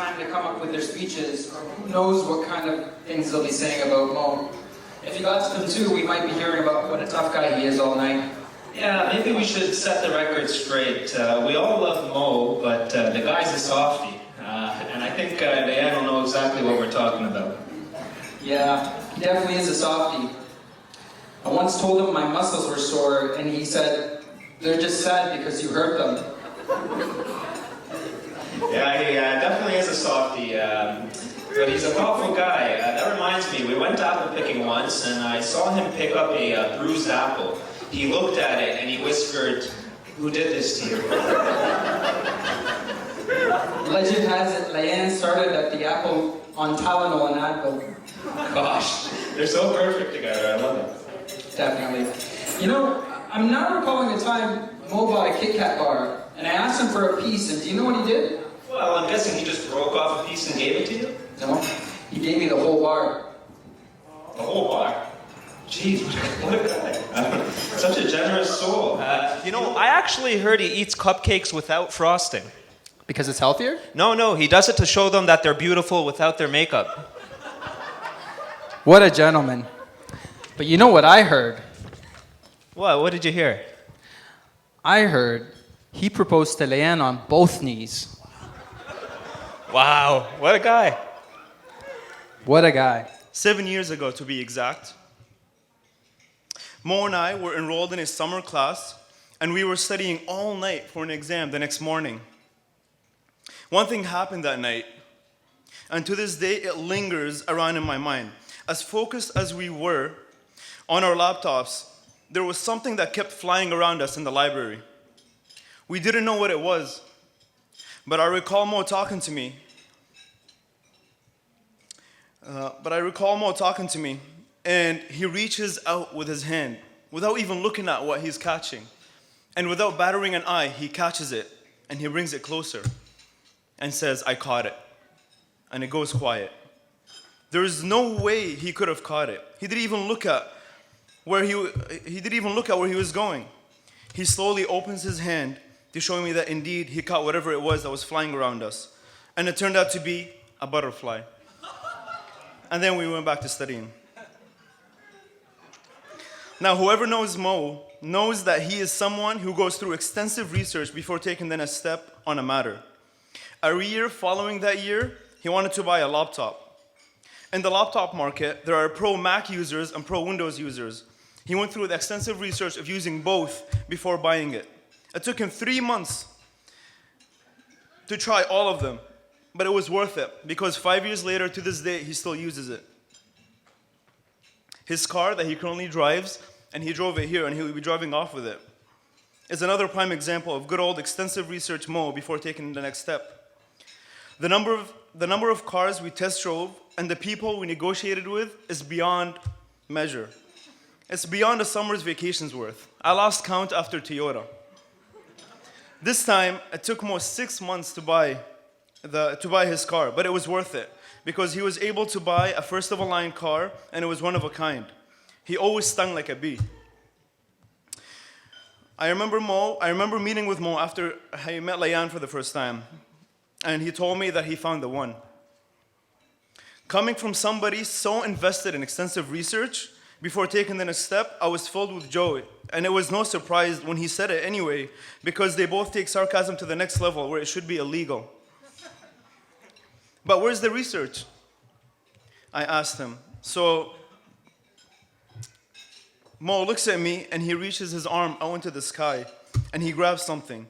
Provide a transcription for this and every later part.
time to come up with their speeches, or who knows what kind of things they'll be saying about Mo. If you got to them too, we might be hearing about what a tough guy he is all night. Yeah, maybe we should set the record straight. We all love Mo, but the guy's a softie. And I think Layan will know exactly what we're talking about. Yeah, he definitely is a softie. I once told him my muscles were sore, and he said, "They're just sad because you hurt them." Yeah, he definitely is a softie. But he's a thoughtful guy. That reminds me, we went apple picking once, and I saw him pick up a bruised apple. He looked at it, and he whispered, "Who did this to you?" Legend has it, Layan started at the apple on Tylenol and Advil. Gosh, they're so perfect together. I love it. Definitely. You know, I'm now recalling a time Mo bought a Kit Kat bar, and I asked him for a piece, and do you know what he did? Well, I'm guessing he just broke off a piece and gave it to you? No, he gave me the whole bar. The whole bar? Jeez, what a guy. Such a generous soul. I actually heard he eats cupcakes without frosting. Because it's healthier? No, he does it to show them that they're beautiful without their makeup. What a gentleman. But you know what I heard? What did you hear? I heard he proposed to Layan on both knees. Wow, what a guy. What a guy. 7 years ago, to be exact. Mo and I were enrolled in a summer class, and we were studying all night for an exam the next morning. One thing happened that night, and to this day it lingers around in my mind. As focused as we were on our laptops, there was something that kept flying around us in the library. We didn't know what it was, but I recall Mo talking to me. And he reaches out with his hand without even looking at what he's catching. And without battering an eye, he catches it and he brings it closer and says, "I caught it." And it goes quiet. There is no way he could have caught it. He didn't even look at where he was going. He slowly opens his hand to show me that indeed he caught whatever it was that was flying around us. And it turned out to be a butterfly. And then we went back to studying. Now, whoever knows Mo knows that he is someone who goes through extensive research before taking the next step on a matter. A year following that year, he wanted to buy a laptop. In the laptop market, there are pro Mac users and pro Windows users. He went through the extensive research of using both before buying it. It took him 3 months to try all of them, but it was worth it because 5 years later, to this day, he still uses it. His car that he currently drives, and he drove it here, and he will be driving off with it, is another prime example of good old extensive research Mo before taking the next step. The number of cars we test drove and the people we negotiated with is beyond measure. It's beyond a summer's vacation's worth. I lost count after Toyota. This time, it took Mo 6 months to buy his car, but it was worth it because he was able to buy a first-of-a-line car, and it was one of a kind. He always stung like a bee. I remember meeting with Mo after I met Layan for the first time, and he told me that he found the one. Coming from somebody so invested in extensive research, before taking the next step, I was filled with joy. And it was no surprise when he said it anyway, because they both take sarcasm to the next level where it should be illegal. But where's the research? I asked him. So Mo looks at me and he reaches his arm out into the sky and he grabs something.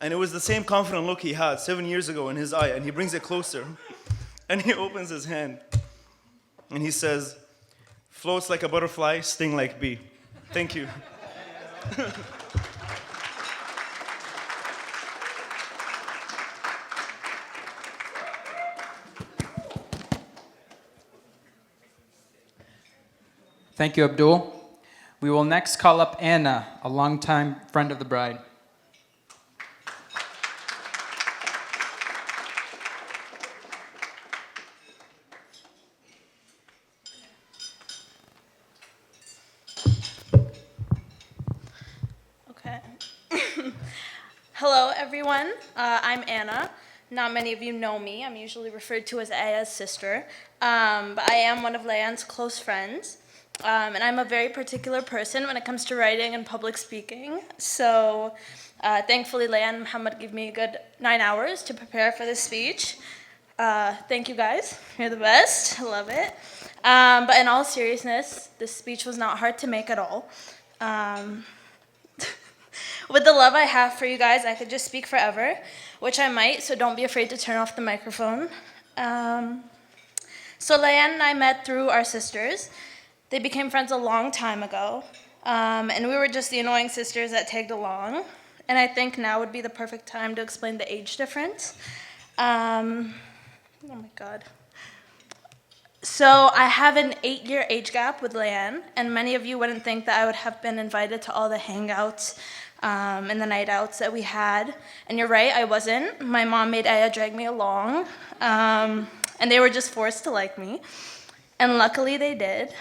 And it was the same confident look he had 7 years ago in his eye, and he brings it closer. And he opens his hand and he says, "Floats like a butterfly, sting like bee." Thank you. Thank you, Abdul. We will next call up Anna, a longtime friend of the bride. Okay. Hello, everyone. I'm Anna. not many of you know me. I'm usually referred to as Aya's sister, but I am one of Layan's close friends. And I'm a very particular person when it comes to writing and public speaking. So thankfully, Layan and Muhammad gave me a good 9 hours to prepare for this speech. Thank you guys. You're the best. I love it. But in all seriousness, this speech was not hard to make at all. With the love I have for you guys, I could just speak forever, which I might, so don't be afraid to turn off the microphone. So Layan and I met through our sisters. They became friends a long time ago, and we were just the annoying sisters that tagged along. And I think now would be the perfect time to explain the age difference. Oh my God. So I have an 8-year age gap with Layan, and many of you wouldn't think that I would have been invited to all the hangouts and the night outs that we had. And you're right, I wasn't. My mom made Aya drag me along, and they were just forced to like me. And luckily they did.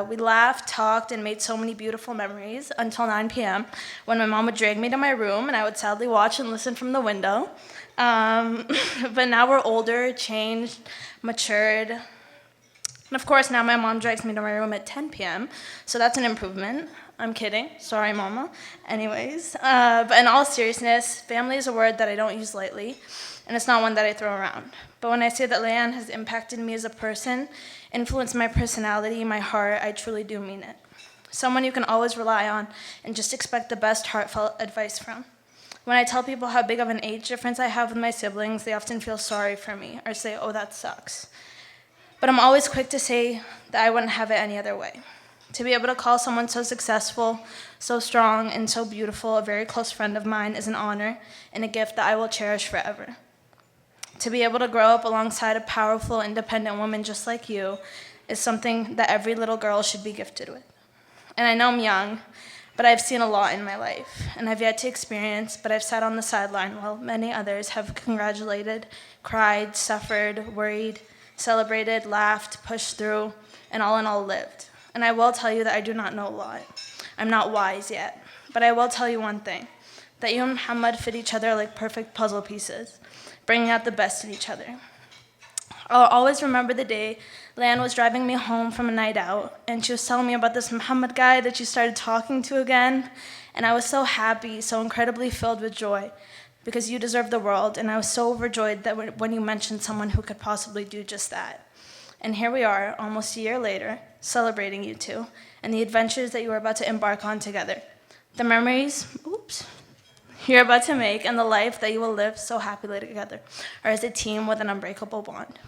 We laughed, talked, and made so many beautiful memories until 9 p.m. when my mom would drag me to my room and I would sadly watch and listen from the window. But now we're older, changed, matured. And of course, now my mom drags me to my room at 10 p.m., so that's an improvement. I'm kidding. Sorry, Mama. Anyways, but in all seriousness, family is a word that I don't use lightly, and it's not one that I throw around. But when I say that Layan has impacted me as a person, influenced my personality, my heart, I truly do mean it. Someone you can always rely on and just expect the best heartfelt advice from. When I tell people how big of an age difference I have with my siblings, they often feel sorry for me or say, oh, that sucks. But I'm always quick to say that I wouldn't have it any other way. To be able to call someone so successful, so strong, and so beautiful a very close friend of mine is an honor and a gift that I will cherish forever. To be able to grow up alongside a powerful, independent woman just like you is something that every little girl should be gifted with. And I know I'm young, but I've seen a lot in my life, and I've yet to experience, but I've sat on the sideline while many others have congratulated, cried, suffered, worried, celebrated, laughed, pushed through, and all in all lived. And I will tell you that I do not know a lot. I'm not wise yet, but I will tell you one thing, that you and Muhammad fit each other like perfect puzzle pieces, bringing out the best in each other. I'll always remember the day Layan was driving me home from a night out, and she was telling me about this Muhammad guy that she started talking to again, and I was so happy, so incredibly filled with joy, because you deserve the world, and I was so overjoyed that when you mentioned someone who could possibly do just that. And here we are, almost a year later, celebrating you two, and the adventures that you are about to embark on together. The memories, you're about to make, and the life that you will live so happily together, or as a team with an unbreakable bond.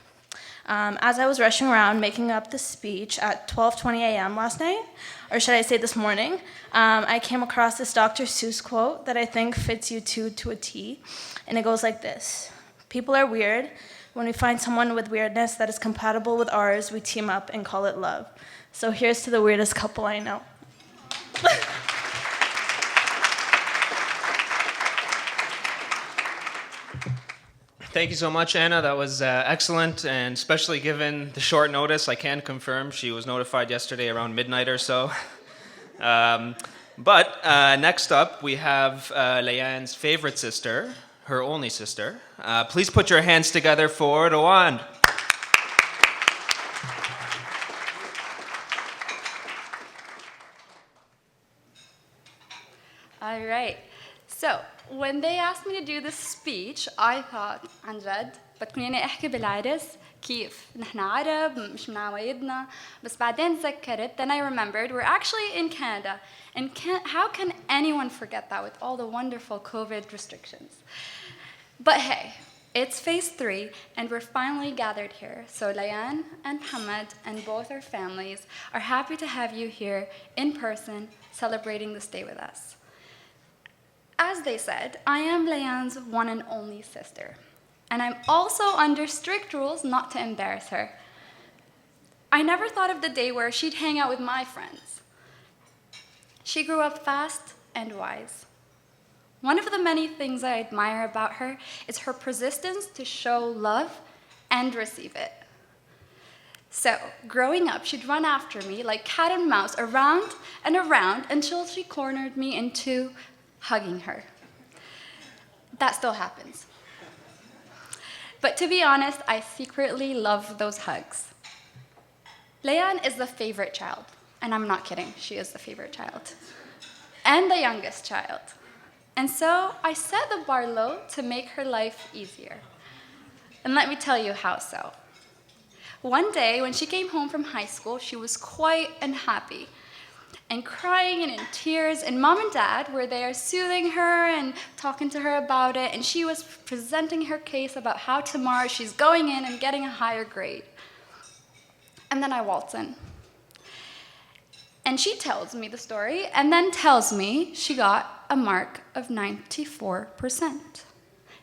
As I was rushing around making up the speech at 12:20 a.m. last night, or should I say this morning, I came across this Dr. Seuss quote that I think fits you two to a T, and it goes like this: people are weird. When we find someone with weirdness that is compatible with ours, we team up and call it love. So here's to the weirdest couple I know. Thank you so much, Anna. That was excellent, and especially given the short notice, I can confirm she was notified yesterday around midnight or so. But next up, we have Layan's favorite sister, her only sister. Please put your hands together for Layan. All right. So, when they asked me to do this speech, I thought, عن جد بدكم احكي بالعرس؟ كيف؟ نحن عرب مش من عوايدنا. بس بعدين تذكرت, then I remembered we're actually in Canada. And how can anyone forget that with all the wonderful COVID restrictions? But hey, it's phase 3, and we're finally gathered here. So Layan and Muhammad and both our families are happy to have you here in person celebrating this day with us. As they said, I am Layan's one and only sister. And I'm also under strict rules not to embarrass her. I never thought of the day where she'd hang out with my friends. She grew up fast and wise. One of the many things I admire about her is her persistence to show love and receive it. So, growing up, she'd run after me like cat and mouse around and around until she cornered me into hugging her. That still happens. But to be honest, I secretly love those hugs. Layan is the favorite child. And I'm not kidding, she is the favorite child. And the youngest child. And so I set the bar low to make her life easier. And let me tell you how so. One day, when she came home from high school, she was quite unhappy and crying and in tears, and mom and dad were there soothing her and talking to her about it, and she was presenting her case about how tomorrow she's going in and getting a higher grade. And then I waltz in. And she tells me the story, and then tells me she got a mark of 94%.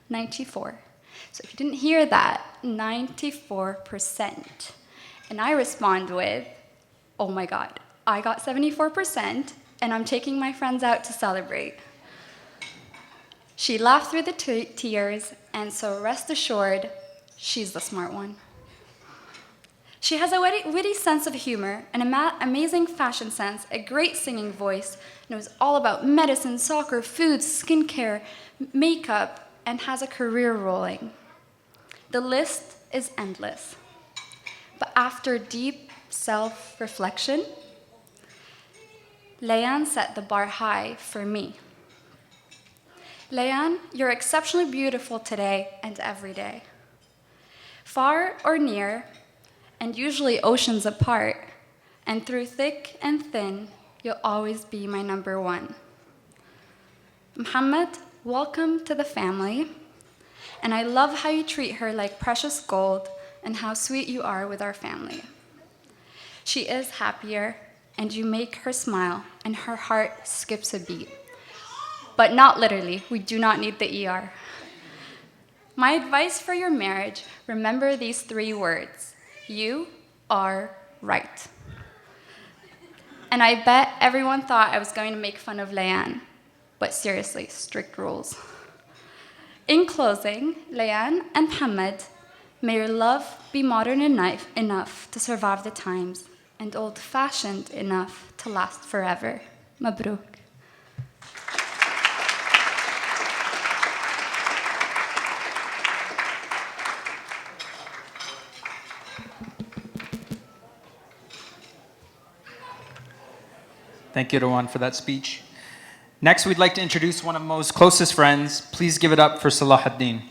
94. So if you didn't hear that, 94%. And I respond with, oh my God, I got 74%, and I'm taking my friends out to celebrate. She laughed through the tears, and so rest assured, she's the smart one. She has a witty sense of humor, an amazing fashion sense, a great singing voice, knows all about medicine, soccer, food, skincare, makeup, and has a career rolling. The list is endless. But after deep self-reflection, Layan set the bar high for me. Layan, you're exceptionally beautiful today and every day. Far or near, and usually oceans apart, and through thick and thin, you'll always be my number one. Muhammad, welcome to the family, and I love how you treat her like precious gold and how sweet you are with our family. She is happier, and you make her smile, and her heart skips a beat. But not literally, we do not need the ER. My advice for your marriage, remember these 3 words. You are right. And I bet everyone thought I was going to make fun of Layan, but seriously, strict rules. In closing, Layan and Muhammad, may your love be modern enough to survive the times and old-fashioned enough to last forever. Mabruk. Thank you, Rawan, for that speech. Next, we'd like to introduce one of Mo's closest friends. Please give it up for Salah ad-Din.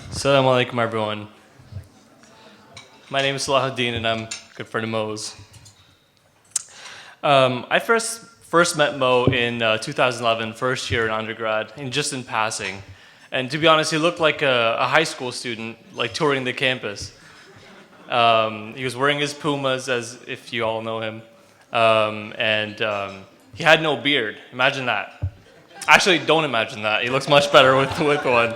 Assalamu alaikum, everyone. My name is Salah ad-Din, and I'm a good friend of Mo's. I first met Mo in 2011, first year in undergrad, and just in passing. And to be honest, he looked like a high school student, like touring the campus. He was wearing his Pumas, as if you all know him, and he had no beard. Imagine that. Actually, don't imagine that. He looks much better with one.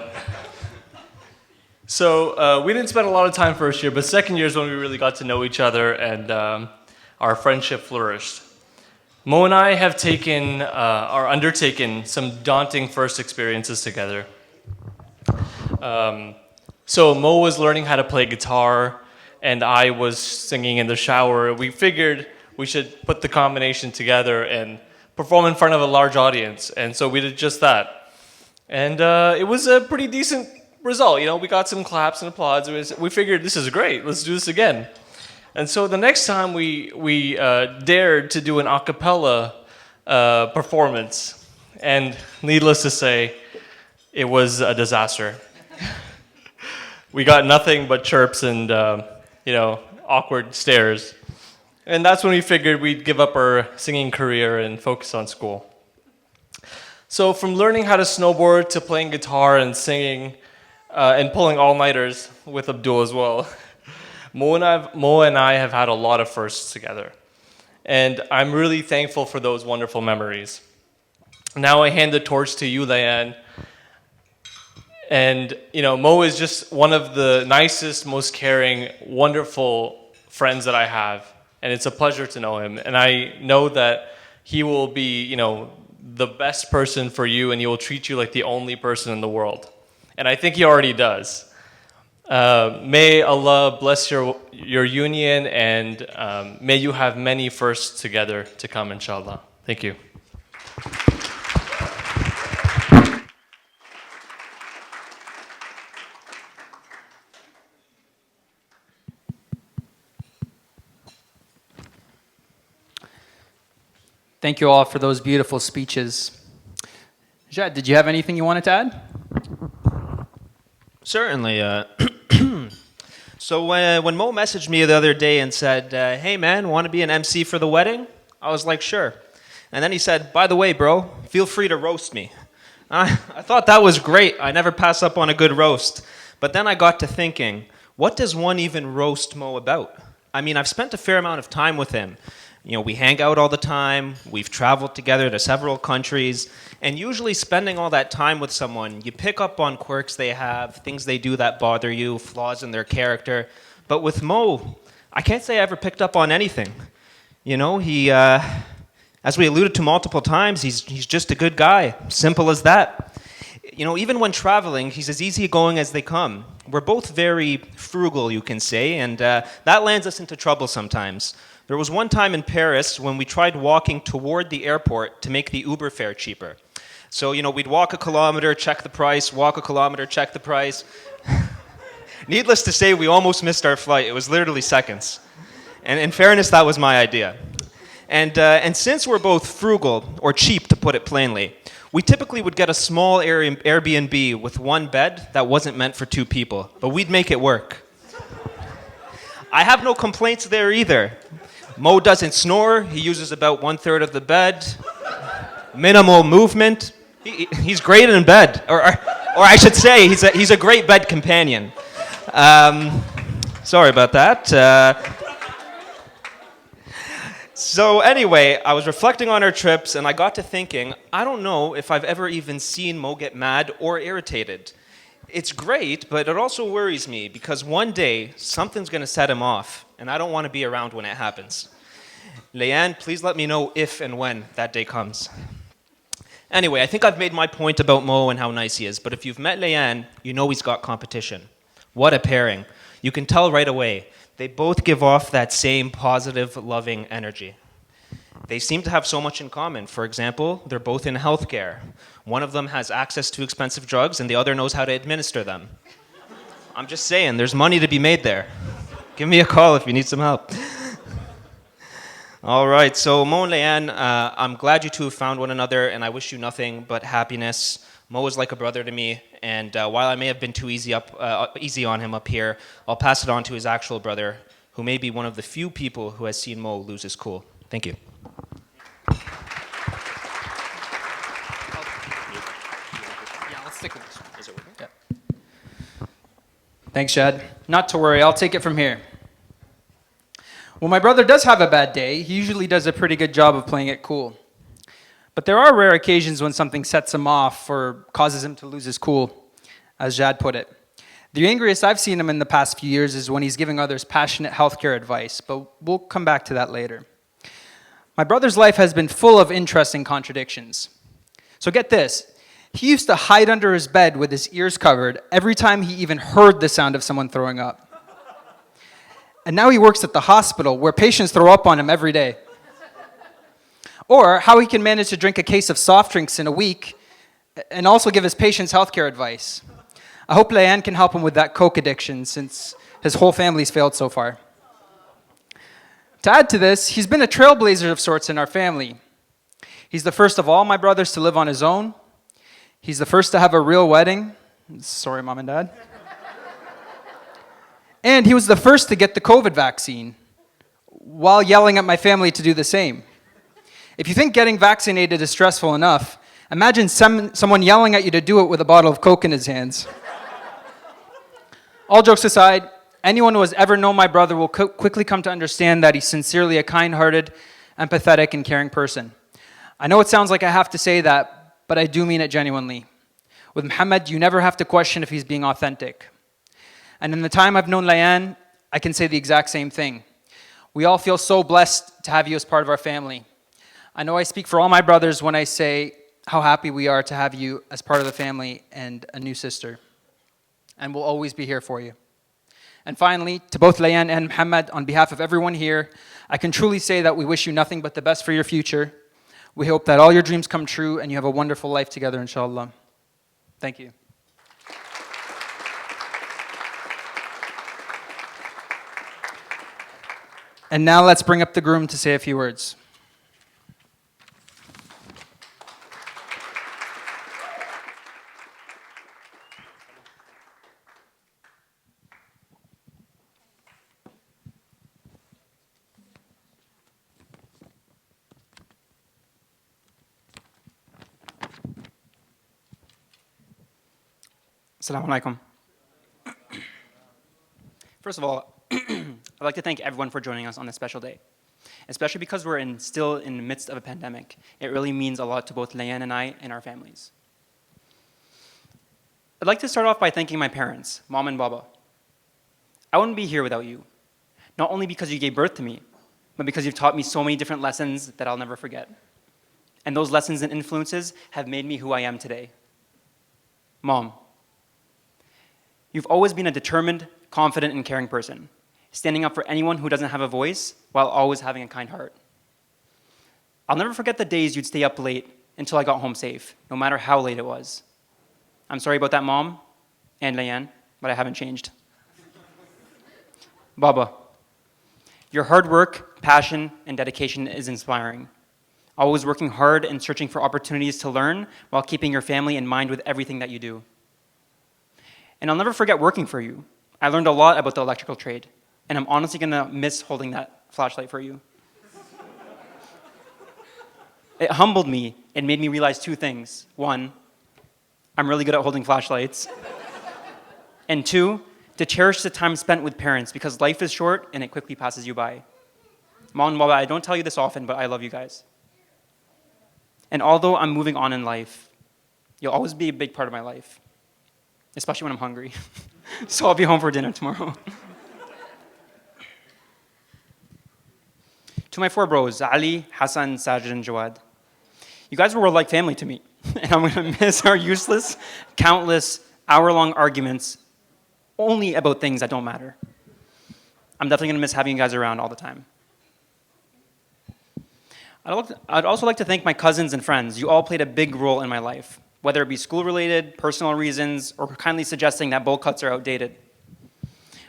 So we didn't spend a lot of time first year, but second year is when we really got to know each other, and our friendship flourished. Mo and I have undertaken some daunting first experiences together. So Mo was learning how to play guitar, and I was singing in the shower. We figured we should put the combination together and perform in front of a large audience, and so we did just that. And it was a pretty decent result. You know, we got some claps and applause. We figured this is great. Let's do this again. And so the next time we dared to do an a cappella performance, and needless to say, it was a disaster. We got nothing but chirps and awkward stares. And that's when we figured we'd give up our singing career and focus on school. So from learning how to snowboard to playing guitar and singing and pulling all-nighters with Abdul as well, Mo and I have had a lot of firsts together. And I'm really thankful for those wonderful memories. Now I hand the torch to you, Layan. And, Mo is just one of the nicest, most caring, wonderful friends that I have. And it's a pleasure to know him. And I know that he will be, the best person for you, and he will treat you like the only person in the world. And I think he already does. May Allah bless your union, and may you have many firsts together to come, inshallah. Thank you. Thank you all for those beautiful speeches. Jad, did you have anything you wanted to add? Certainly. So when Mo messaged me the other day and said, hey man, want to be an MC for the wedding? I was like, sure. And then he said, by the way, bro, feel free to roast me. I thought that was great. I never pass up on a good roast. But then I got to thinking, what does one even roast Mo about? I mean, I've spent a fair amount of time with him. You know, we hang out all the time, we've traveled together to several countries, and usually spending all that time with someone, you pick up on quirks they have, things they do that bother you, flaws in their character. But with Mo, I can't say I ever picked up on anything. You know, he, as we alluded to multiple times, he's just a good guy, simple as that. You know, even when traveling, he's as easygoing as they come. We're both very frugal, you can say, and that lands us into trouble sometimes. There was one time in Paris when we tried walking toward the airport to make the Uber fare cheaper. So, you know, we'd walk a kilometer, check the price, walk a kilometer, check the price. Needless to say, we almost missed our flight. It was literally seconds. And in fairness, that was my idea. And since we're both frugal, or cheap to put it plainly, we typically would get a small Airbnb with one bed that wasn't meant for two people, but we'd make it work. I have no complaints there either. Mo doesn't snore. He uses about 1/3 of the bed. Minimal movement. He's great in bed, or I should say, he's a great bed companion. Sorry about that. So anyway, I was reflecting on our trips, and I got to thinking, I don't know if I've ever even seen Mo get mad or irritated. It's great, but it also worries me because one day something's going to set him off, and I don't want to be around when it happens. Layan, please let me know if and when that day comes. Anyway, I think I've made my point about Mo and how nice he is, but if you've met Layan, you know he's got competition. What a pairing. You can tell right away. They both give off that same positive, loving energy. They seem to have so much in common. For example, they're both in healthcare. One of them has access to expensive drugs, and the other knows how to administer them. I'm just saying, there's money to be made there. Give me a call if you need some help. All right, so Mo and Layan, I'm glad you two have found one another, and I wish you nothing but happiness. Mo is like a brother to me, and while I may have been too easy on him up here, I'll pass it on to his actual brother, who may be one of the few people who has seen Mo lose his cool. Thank you. Yeah, let's stick with this one. Is it working? Yeah. Thanks, Shad. Not to worry, I'll take it from here. When my brother does have a bad day, he usually does a pretty good job of playing it cool. But there are rare occasions when something sets him off or causes him to lose his cool, as Jad put it. The angriest I've seen him in the past few years is when he's giving others passionate healthcare advice, but we'll come back to that later. My brother's life has been full of interesting contradictions. So get this, he used to hide under his bed with his ears covered every time he even heard the sound of someone throwing up. And now he works at the hospital where patients throw up on him every day. Or how he can manage to drink a case of soft drinks in a week and also give his patients healthcare advice. I hope Layan can help him with that coke addiction since his whole family's failed so far. To add to this, he's been a trailblazer of sorts in our family. He's the first of all my brothers to live on his own. He's the first to have a real wedding. Sorry, Mom and Dad. And he was the first to get the COVID vaccine while yelling at my family to do the same. If you think getting vaccinated is stressful enough, imagine someone yelling at you to do it with a bottle of Coke in his hands. All jokes aside, anyone who has ever known my brother will quickly come to understand that he's sincerely a kind-hearted, empathetic, and caring person. I know it sounds like I have to say that, but I do mean it genuinely. With Muhammad, you never have to question if he's being authentic. And in the time I've known Layan, I can say the exact same thing. We all feel so blessed to have you as part of our family. I know I speak for all my brothers when I say how happy we are to have you as part of the family and a new sister. And we'll always be here for you. And finally, to both Layan and Muhammad, on behalf of everyone here, I can truly say that we wish you nothing but the best for your future. We hope that all your dreams come true and you have a wonderful life together, inshallah. Thank you. And now let's bring up the groom to say a few words. Assalamu alaikum. First of all, I'd like to thank everyone for joining us on this special day. Especially because we're still in the midst of a pandemic. It really means a lot to both Layan and I and our families. I'd like to start off by thanking my parents, Mom and Baba. I wouldn't be here without you. Not only because you gave birth to me, but because you've taught me so many different lessons that I'll never forget. And those lessons and influences have made me who I am today. Mom, you've always been a determined, confident, and caring person, standing up for anyone who doesn't have a voice while always having a kind heart. I'll never forget the days you'd stay up late until I got home safe, no matter how late it was. I'm sorry about that, Mom and Layan, but I haven't changed. Baba, your hard work, passion, and dedication is inspiring. Always working hard and searching for opportunities to learn while keeping your family in mind with everything that you do. And I'll never forget working for you. I learned a lot about the electrical trade, and I'm honestly gonna miss holding that flashlight for you. It humbled me and made me realize two things. One, I'm really good at holding flashlights. And two, to cherish the time spent with parents because life is short and it quickly passes you by. Mom and Baba, I don't tell you this often, but I love you guys. And although I'm moving on in life, you'll always be a big part of my life, especially when I'm hungry. So I'll be home for dinner tomorrow. To my four bros, Ali, Hassan, Sajid, and Jawad. You guys were like family to me, and I'm gonna miss our useless, countless, hour-long arguments only about things that don't matter. I'm definitely gonna miss having you guys around all the time. I'd also like to thank my cousins and friends. You all played a big role in my life, whether it be school-related, personal reasons, or kindly suggesting that bowl cuts are outdated.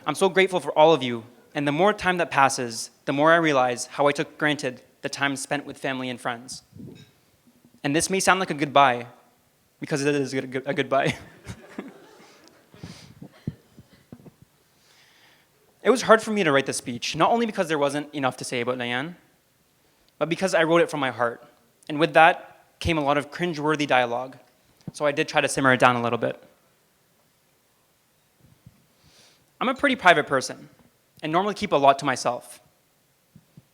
I'm so grateful for all of you, and the more time that passes, the more I realize how I took granted the time spent with family and friends. And this may sound like a goodbye, because it is a goodbye. It was hard for me to write this speech, not only because there wasn't enough to say about Layan, but because I wrote it from my heart. And with that came a lot of cringe-worthy dialogue. So I did try to simmer it down a little bit. I'm a pretty private person and normally keep a lot to myself.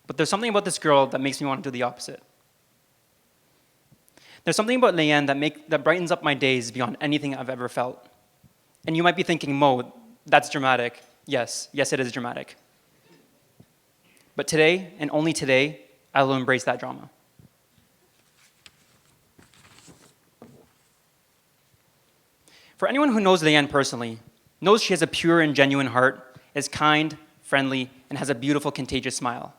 But there's something about this girl that makes me want to do the opposite. There's something about Layan that brightens up my days beyond anything I've ever felt. And you might be thinking, Mo, that's dramatic. Yes, it is dramatic. But today, and only today, I will embrace that drama. For anyone who knows Layan personally, knows she has a pure and genuine heart, is kind, friendly, and has a beautiful, contagious smile.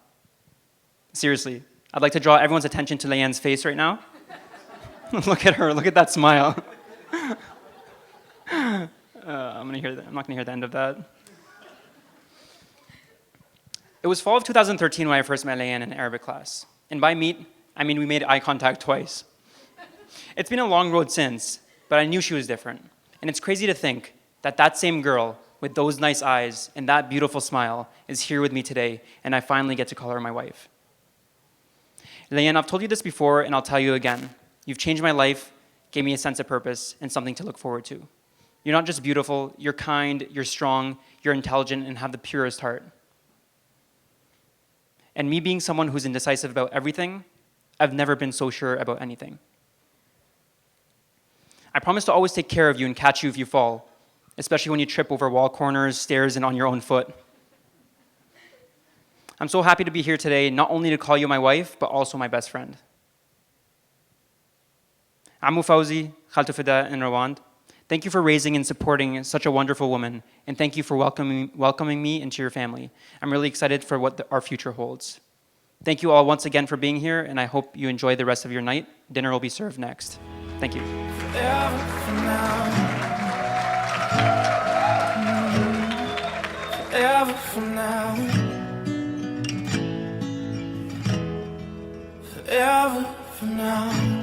Seriously, I'd like to draw everyone's attention to Layan's face right now. Look at her, look at that smile. I'm not gonna hear the end of that. It was fall of 2013 when I first met Layan in Arabic class. And by meet, I mean we made eye contact twice. It's been a long road since, but I knew she was different. And it's crazy to think that that same girl with those nice eyes and that beautiful smile is here with me today, and I finally get to call her my wife. Layan, I've told you this before, and I'll tell you again. You've changed my life, gave me a sense of purpose, and something to look forward to. You're not just beautiful, you're kind, you're strong, you're intelligent, and have the purest heart. And me being someone who's indecisive about everything, I've never been so sure about anything. I promise to always take care of you and catch you if you fall, especially when you trip over wall corners, stairs, and on your own foot. I'm so happy to be here today, not only to call you my wife, but also my best friend. Amu Fawzi, Khaltu Fida in Rwanda, Thank you for raising and supporting such a wonderful woman, and thank you for welcoming me into your family. I'm really excited for what our future holds. Thank you all once again for being here, and I hope you enjoy the rest of your night. Dinner will be served next. Thank you. Forever from now. Forever from now. Forever from now.